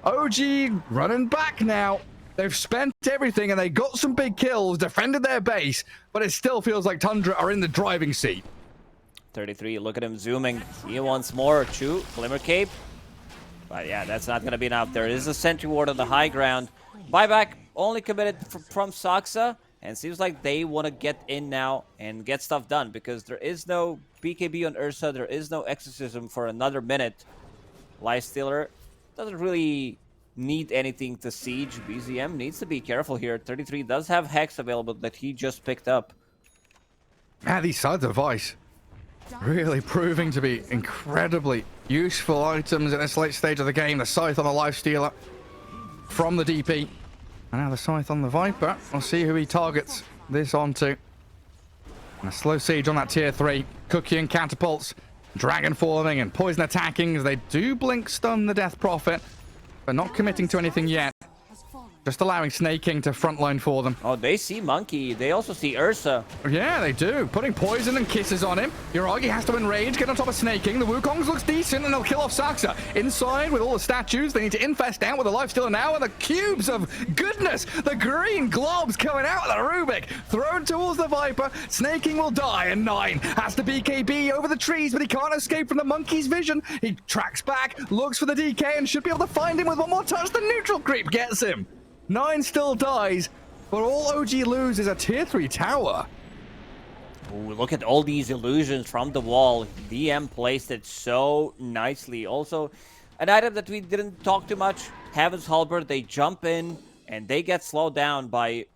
OG running back now. They've spent everything and they got some big kills, defended their base, but it still feels like Tundra are in the driving seat. 33, look at him zooming. He wants more. Chew, Glimmer Cape. But yeah, that's not going to be enough. There is a Sentry Ward on the high ground. Buyback only committed from Saxa. And seems like they want to get in now and get stuff done. Because there is no BKB on Ursa. There is no Exorcism for another minute. Lifestealer doesn't really need anything to siege. BZM needs to be careful here. 33 does have Hex available that he just picked up. Man, these Scythe of Ice really proving to be incredibly useful items in this late stage of the game. The Scythe on the Lifestealer from the DP. And now the Scythe on the Viper. We'll see who he targets this onto. And a slow siege on that tier 3. Cookie and catapults. Dragon forming and poison attacking as they do blink stun the Death Prophet. But not committing to anything yet. Just allowing Snake King to frontline for them. Oh, they see Monkey. They also see Ursa. Yeah, they do. Putting poison and kisses on him. Yuragi has to enrage, get on top of Snake King. The Wukongs looks decent, and they'll kill off Saxa. Inside, with all the statues, they need to infest out with the Lifestealer now, and the cubes of goodness. The green globs coming out of the Rubik. Thrown towards the Viper. Snake King will die, and 9 has to BKB over the trees, but he can't escape from the Monkey's vision. He tracks back, looks for the DK, and should be able to find him with one more touch. The neutral creep gets him. 9 still dies, but all OG lose is a tier 3 tower. Ooh, look at all these illusions from the wall. DM placed it so nicely. Also, an item that we didn't talk too much. Heaven's Halberd, they jump in and they get slowed down by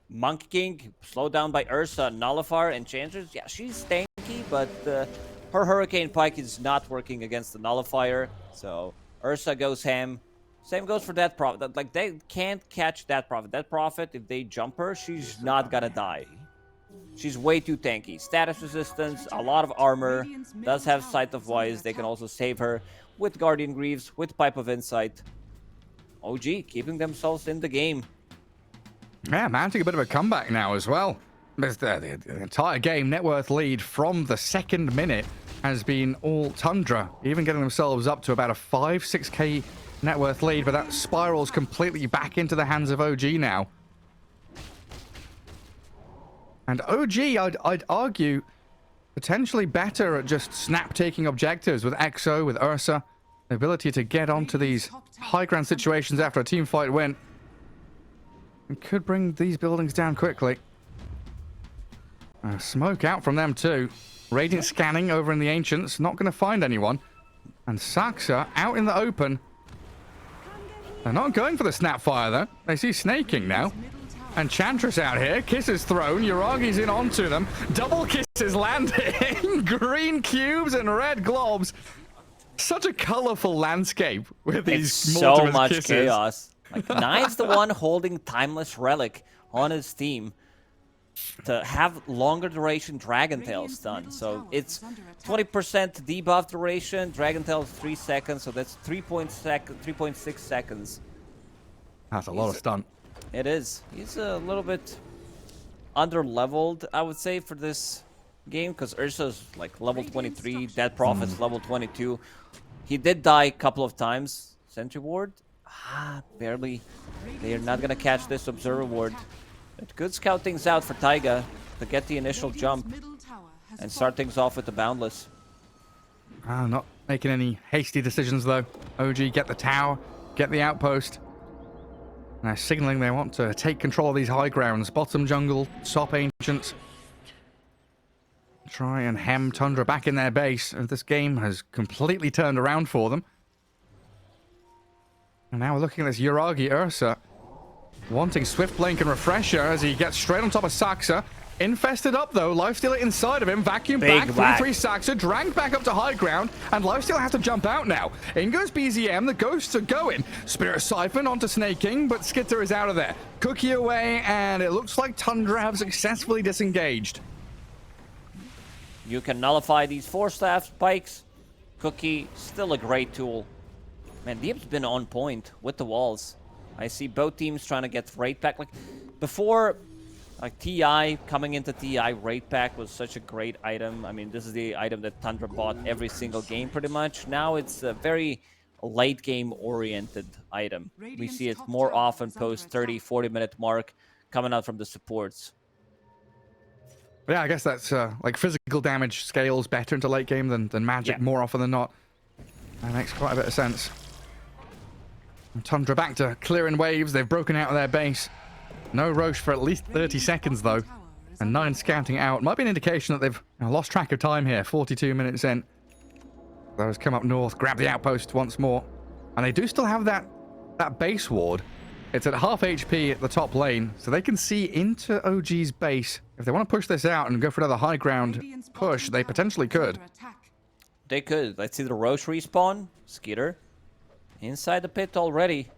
Monkey King, slowed down by Ursa, Nullifier, Enchantress. Yeah, she's tanky, but her Hurricane Pike is not working against the Nullifier. So Ursa goes ham. Same goes for Death Prophet. Like, they can't catch Death Prophet. Death Prophet, if they jump her, she's not gonna die. She's way too tanky. Status resistance, a lot of armor, does have Sight of Wise. They can also save her with Guardian Greaves, with Pipe of Insight. OG keeping themselves in the game. Yeah, mounting a bit of a comeback now as well. The entire game net worth lead from the second minute has been all Tundra, even getting themselves up to about a 5-6k net worth lead, but that spirals completely back into the hands of OG now. And OG, I'd argue, potentially better at just snap-taking objectives with Exo, with Ursa. The ability to get onto these high ground situations after a team fight win. And could bring these buildings down quickly. Smoke out from them too. Radiant scanning over in the Ancients, not going to find anyone. And Saxa out in the open. They're not going for the Snapfire, though. They see Snake King now. Enchantress out here. Kisses thrown. Yuragi's in onto them. Double kisses landing. Green cubes and red globs. Such a colorful landscape with these so much kisses. chaos. Like, 9's the one holding Timeless Relic on his team. to have longer duration Dragon Tail stun. So it's 20% debuff duration, Dragon Tail 3 seconds, so that's 3.6 seconds. That's a lot of stun. It is. He's a little bit under-leveled, I would say, for this game, because Ursa's like level 23, Dead Prophet's level 22. He did die a couple of times. Sentry Ward? Barely. They are not going to catch this Observer Ward. But good scout things out for Taiga to get the initial jump and start things off with the Boundless. Not making any hasty decisions, though. OG, get the tower, get the outpost. They're signaling they want to take control of these high grounds. Bottom jungle, top ancients. Try and hem Tundra back in their base. And this game has completely turned around for them. And now we're looking at this Yuragi Ursa. Wanting Swift Blink and Refresher as he gets straight on top of Saxa. Infested up, though. Lifestealer inside of him. Vacuum back. 3-3 Saxa. Dragged back up to high ground. And Lifestealer has to jump out now. In goes BZM. The ghosts are going. Spirit Siphon onto Snake King, but Skitter is out of there. Cookie away, and it looks like Tundra have successfully disengaged. You can nullify these 4-staff spikes. Cookie, still a great tool. Man, Deep's been on point with the walls. I see both teams trying to get Raid Pack. Like, before, like, TI, coming into TI, Raid Pack was such a great item. I mean, this is the item that Tundra bought every single game, pretty much. Now it's a very late-game oriented item. We see it more often post 30, 40-minute mark coming out from the supports. Yeah, I guess that's, like, physical damage scales better into late game than magic more often than not. That makes quite a bit of sense. And Tundra back to clearing waves. They've broken out of their base. No Roche for at least 30 seconds, though. And 9 scouting out. Might be an indication that they've lost track of time here. 42 minutes in. Those come up north, grab the outpost once more. And they do still have that base ward. It's at half HP at the top lane, so they can see into OG's base. If they want to push this out and go for another high ground push, they potentially could. They could. Let's see the Roche respawn. Skitter. Inside the pit already.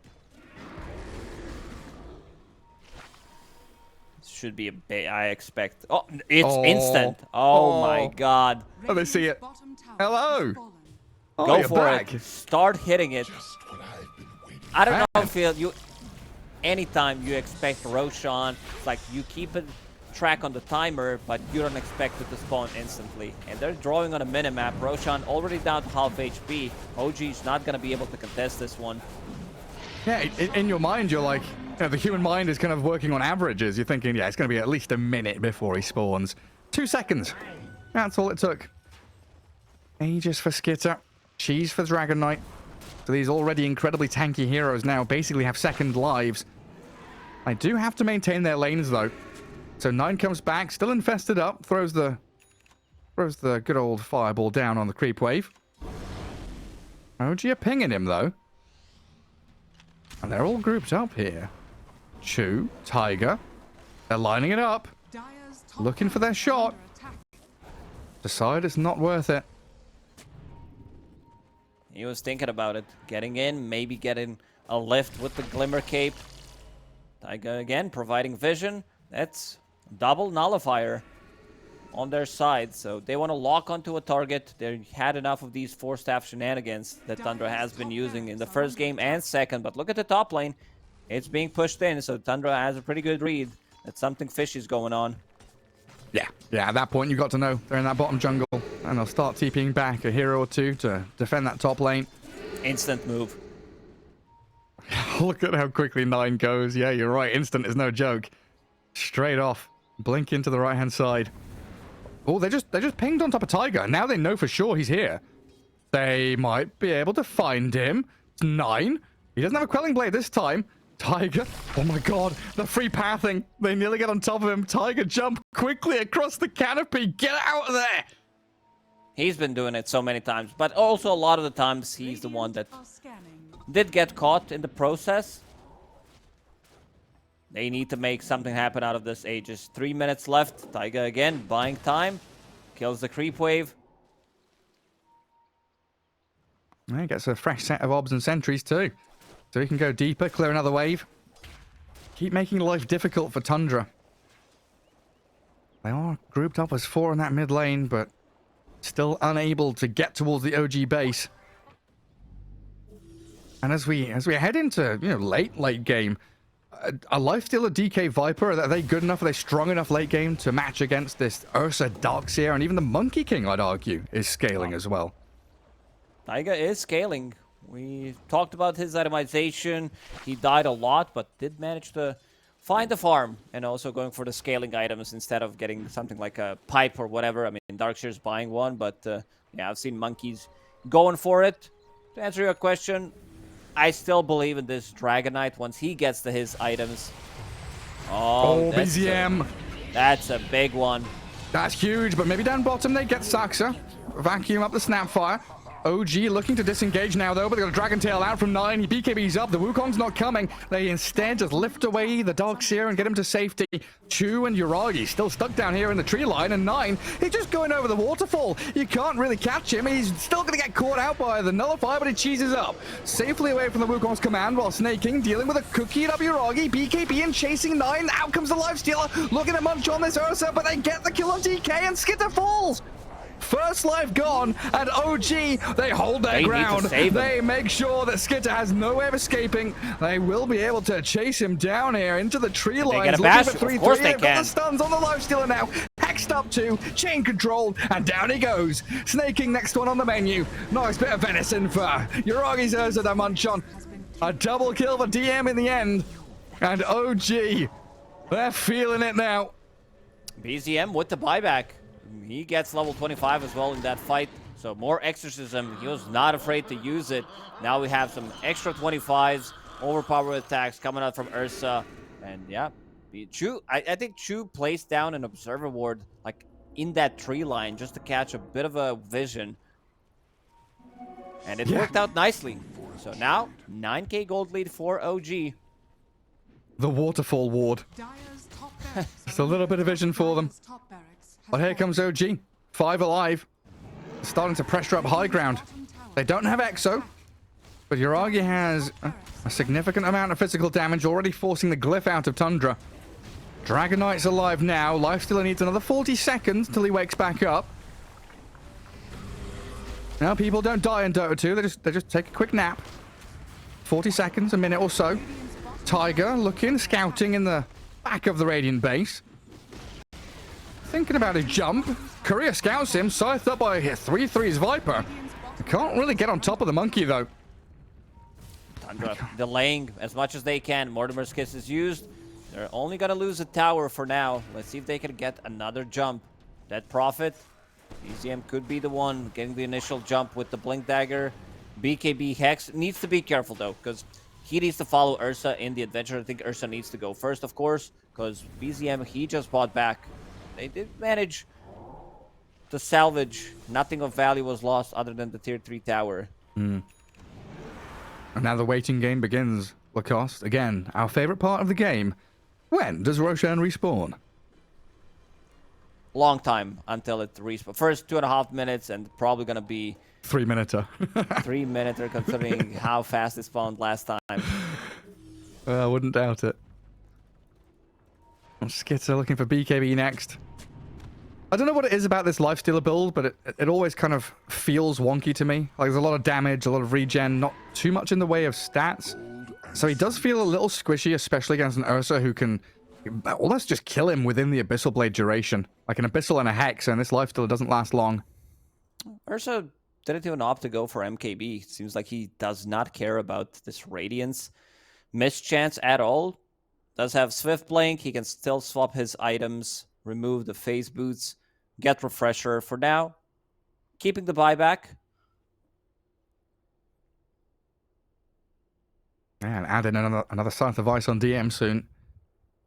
Should be a bait, I expect. Oh, it's instant. Oh my god. Oh, they see it. Hello. Oh, Go you're for back. it. Start hitting it. I don't know if you... Anytime you expect Roshan, it's like you keep it track on the timer, but you don't expect it to spawn instantly. And they're drawing on a minimap. Roshan already down to half HP. OG's not going to be able to contest this one. Yeah, in your mind, you're like, the human mind is kind of working on averages. You're thinking, yeah, it's going to be at least a minute before he spawns. 2 seconds. That's all it took. Aegis for Skitter. Cheese for Dragon Knight. So these already incredibly tanky heroes now basically have second lives. I do have to maintain their lanes, though. So 9 comes back, still infested up, throws the good old fireball down on the creep wave. OG are pinging him, though. And they're all grouped up here. Chu, Tiger. They're lining it up. Looking for their shot. Decide it's not worth it. He was thinking about it. Getting in, maybe getting a lift with the Glimmer Cape. Taiga again, providing vision. That's double nullifier on their side. So they want to lock onto a target. They had enough of these 4-staff shenanigans that Tundra has been using in the first game and second. But look at the top lane. It's being pushed in, so Tundra has a pretty good read that something fishy is going on. Yeah, at that point you got to know they're in that bottom jungle, and they'll start TPing back a hero or two to defend that top lane. Instant move. Look at how quickly 9 goes. Yeah, you're right. Instant is no joke. Straight off. Blink into the right-hand side. Oh, they just pinged on top of Tiger. Now they know for sure he's here. They might be able to find him. It's 9. He doesn't have a Quelling Blade this time. Tiger. Oh my god. The free pathing. They nearly get on top of him. Tiger jump quickly across the canopy. Get out of there. He's been doing it so many times. But also a lot of the times he's the one that did get caught in the process. They need to make something happen out of this Aegis. 3 minutes left. Taiga again buying time. Kills the creep wave. He gets a fresh set of obs and sentries too. So he can go deeper, clear another wave. Keep making life difficult for Tundra. They are grouped up as 4 in that mid lane, but still unable to get towards the OG base. And as we head into late game, a Lifestealer DK Viper, are they good enough? Are they strong enough late game to match against this Ursa Darkseer? And even the Monkey King, I'd argue, is scaling as well. Taiga is scaling. We talked about his itemization. He died a lot, but did manage to find the farm and also going for the scaling items instead of getting something like a pipe or whatever. I mean, Darkseer's buying one, but yeah, I've seen monkeys going for it. To answer your question, I still believe in this Dragon Knight once he gets to his items. Oh, BZM. That's a big one. That's huge, but maybe down bottom they get Saxa. Vacuum up the Snapfire. OG looking to disengage now, though, but they got a Dragon Tail out from 9. He BKB's up. The Wukong's not coming. They instead just lift away the Darkseer and get him to safety. Chu and Uragi still stuck down here in the tree line, and 9, he's just going over the waterfall. You can't really catch him. He's still going to get caught out by the Nullifier, but he cheeses up. Safely away from the Wukong's command, while Snake King dealing with a cookied up Uragi. BKB and chasing 9. Out comes the Lifestealer, looking to munch on this Ursa, but they get the kill on DK, and Skitter falls. First life gone, and OG, they hold their ground. They make sure that Skitter has no way of escaping. They will be able to chase him down here into the tree lines. Of course they can. Got the stuns on the Lifestealer now. Hexed up 2, chain controlled, and down he goes. Snaking next one on the menu. Nice bit of venison for Uragi's Ursa to munch on. A double kill for DM in the end. And OG, they're feeling it now. BZM with the buyback. He gets level 25 as well in that fight. So more exorcism. He was not afraid to use it. Now we have some extra 25s, overpowered attacks coming out from Ursa. And yeah, Chu, I think Chu placed down an observer ward like in that tree line just to catch a bit of a vision. And it worked out nicely. So now 9k gold lead for OG. The waterfall ward. Just a little bit of vision for them. But here comes OG. 5 alive. Starting to pressure up high ground. They don't have Exo, but Uragi has a significant amount of physical damage, already forcing the glyph out of Tundra. Dragon Knight's alive now. Lifestealer needs another 40 seconds till he wakes back up. Now people don't die in Dota 2. They just take a quick nap. 40 seconds, a minute or so. Tiger looking, scouting in the back of the Radiant base. Thinking about his jump. Courier scouts him. Scythed up by 3-3's Viper. Can't really get on top of the monkey, though. Tundra delaying as much as they can. Mortimer's Kiss is used. They're only going to lose a tower for now. Let's see if they can get another jump. Dead Prophet. BZM could be the one getting the initial jump with the Blink Dagger. BKB Hex needs to be careful, though, because he needs to follow Ursa in the adventure. I think Ursa needs to go first, of course, because BZM, he just bought back. They did manage to salvage. Nothing of value was lost other than the tier 3 tower. And now the waiting game begins. Lacoste, again, our favorite part of the game. When does Roshan respawn? Long time until it respawns. First 2.5 minutes, and probably going to be 3-minuter. 3-minuter considering how fast it spawned last time. I wouldn't doubt it. Skitter looking for BKB next. I don't know what it is about this Lifestealer build, but it always kind of feels wonky to me. Like there's a lot of damage, a lot of regen, not too much in the way of stats. So he does feel a little squishy, especially against an Ursa who can almost just kill him within the Abyssal Blade duration. Like an Abyssal and a Hex, and this Lifestealer doesn't last long. Ursa didn't even opt to go for MKB. Seems like he does not care about this Radiance mischance at all. Does have Swift Blink. He can still swap his items, remove the phase boots, get Refresher. For now, keeping the buyback. And add in another Scythe of Ice on DM soon.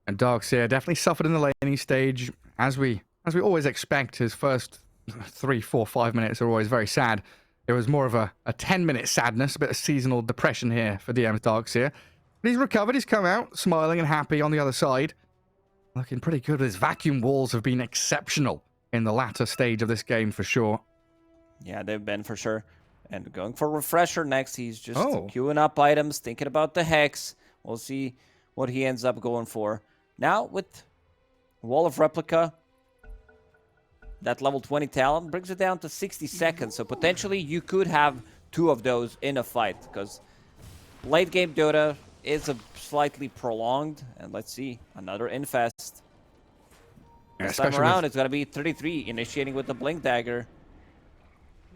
And Darkseer definitely suffered in the laning stage. As we always expect, his first 3, 4, 5 minutes are always very sad. It was more of a 10-minute sadness, a bit of seasonal depression here for DM's Darkseer. But he's recovered, he's come out, smiling and happy on the other side. Looking pretty good. His vacuum walls have been exceptional in the latter stage of this game for sure. Yeah, they've been for sure. And going for Refresher next, he's just queuing up items, thinking about the Hex. We'll see what he ends up going for. Now with Wall of Replica, that level 20 talent, brings it down to 60 seconds. So potentially you could have 2 of those in a fight, because late game Dota is a slightly prolonged. And let's see, another infest. Yeah, This time especially around, with- it's going to be 33, initiating with the Blink Dagger.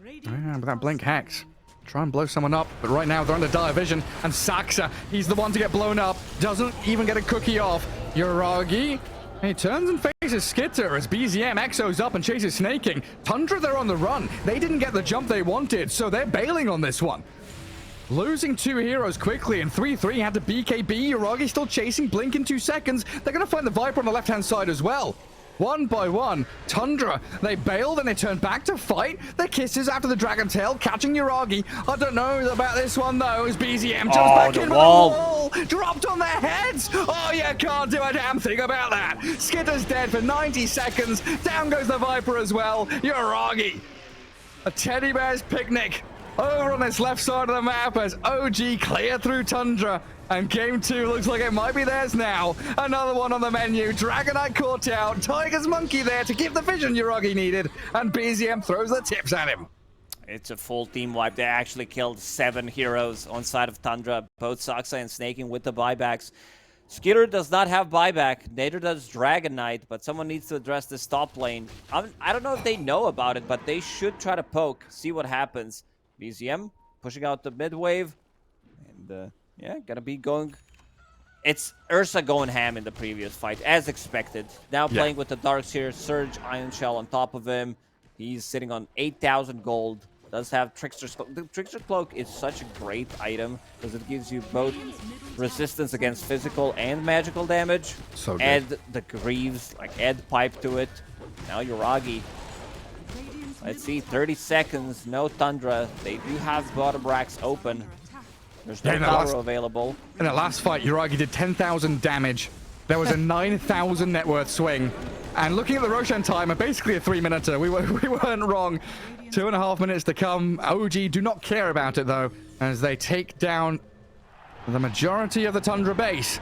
Yeah, but that blink hacks. Try and blow someone up, but right now they're under dire vision, and Saxa, he's the one to get blown up, doesn't even get a cookie off. Yuragi, he turns and faces Skitter as BZM exos up and chases Snaking. Tundra, they're on the run. They didn't get the jump they wanted, so they're bailing on this one. Losing 2 heroes quickly, and 3-3 had to BKB. Yuragi still chasing Blink in 2 seconds. They're going to find the Viper on the left-hand side as well. One by one, Tundra, they bailed and they turned back to fight. Their kisses after the Dragon Tail, catching Yuragi. I don't know about this one though, as BZM jumps back in with the wall. Dropped on their heads. Oh, you can't do a damn thing about that. Skitter's dead for 90 seconds. Down goes the Viper as well. Yuragi. A teddy bear's picnic over on this left side of the map as OG clear through Tundra. And game 2 looks like it might be theirs now. Another one on the menu. Dragonite caught out. Tiger's Monkey there to give the vision Yuragi needed. And BZM throws the tips at him. It's a full team wipe. They actually killed 7 heroes on side of Tundra. Both Saxa and Snaking with the buybacks. Skitter does not have buyback. Neither does Dragonite. But someone needs to address this top lane. I don't know if they know about it, but they should try to poke. See what happens. BZM pushing out the mid wave. And... yeah, gonna be going... It's Ursa going ham in the previous fight, as expected. Now playing with the Darkseer, Surge, Iron Shell on top of him. He's sitting on 8,000 gold. Does have Trickster's Cloak. The Trickster Cloak is such a great item, because it gives you both resistance against physical and magical damage. So good. Add the Greaves, like add Pipe to it. Now Yuragi. Let's see, 30 seconds, no Tundra. They do have bottom racks open. There's no power available. In the last fight, Yuragi did 10,000 damage. There was a 9,000 net worth swing. And looking at the Roshan timer, basically a 3-minuter. We weren't wrong. 2.5 minutes to come. OG do not care about it, though, as they take down the majority of the Tundra base.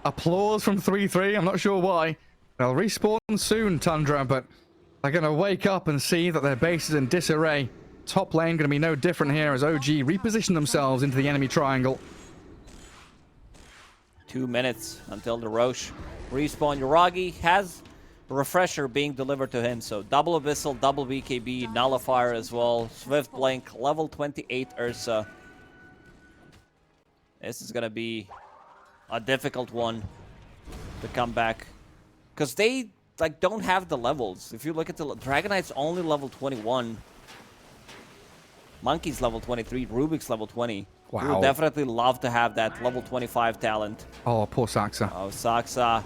Applause from 3-3. I'm not sure why. They'll respawn soon, Tundra, but they're going to wake up and see that their base is in disarray. Top lane going to be no different here as OG reposition themselves into the enemy triangle. 2 minutes until the Roche respawn. Yuragi has a refresher being delivered to him. So double Abyssal, double BKB, Nullifier as well. Swift Blink, level 28 Ursa. This is going to be a difficult one to come back. Because they don't have the levels. If you look at the... Dragonite's only level 21. Monkey's level 23, Rubik's level 20. Wow. We would definitely love to have that level 25 talent. Oh, poor Saxa. Oh, Saxa.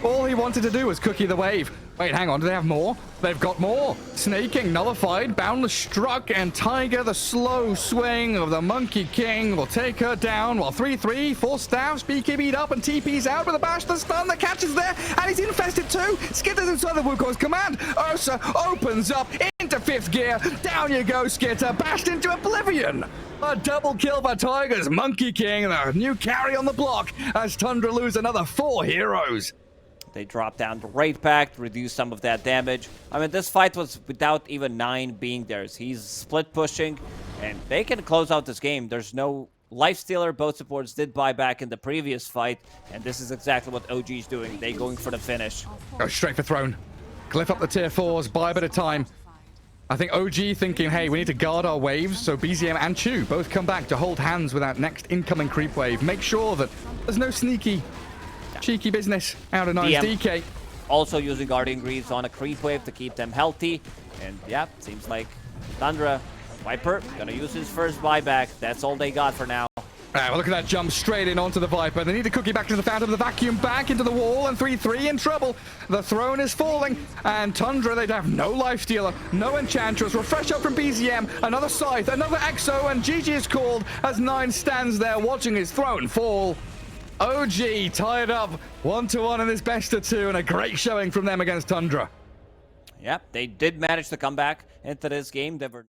All he wanted to do was cookie the wave. Wait, hang on, do they have more? They've got more. Snaking, Nullified, Boundless Struck, and Tiger, the slow swing of the Monkey King will take her down while 3-3, 4 staffs, BKB'd up and TP's out with a bash the stun. The catch is there, and he's infested too. Skitter's inside the Wukong's command. Ursa opens up into 5th gear. Down you go, Skitter, bashed into oblivion. A double kill by Tigers. Monkey King, the new carry on the block, as Tundra lose another 4 heroes. They drop down the Raid Pact, reduce some of that damage. I mean, this fight was without even 9 being theirs. He's split pushing, and they can close out this game. There's no Lifestealer. Both supports did buy back in the previous fight, and this is exactly what OG's doing. They going for the finish. Go straight for throne. Glyph up the tier 4s, buy a bit of time. I think OG thinking, hey, we need to guard our waves, so BZM and Chu both come back to hold hands with that next incoming creep wave. Make sure that there's no sneaky, cheeky business out of nice DK. Also using Guardian Greaves on a creep wave to keep them healthy. And yeah, seems like Tundra, Viper, gonna use his first buyback. That's all they got for now. Well, look at that jump straight in onto the Viper. They need to cookie back to the Phantom, the vacuum back into the wall, and 3-3 in trouble. The throne is falling, and Tundra, they'd have no Lifestealer, no Enchantress, refresh up from BZM, another Scythe, another Exo, and GG is called as 9 stands there watching his throne fall. OG tied up 1-1 in this best of 2, and a great showing from them against Tundra. Yep, they did manage to come back into this game. They were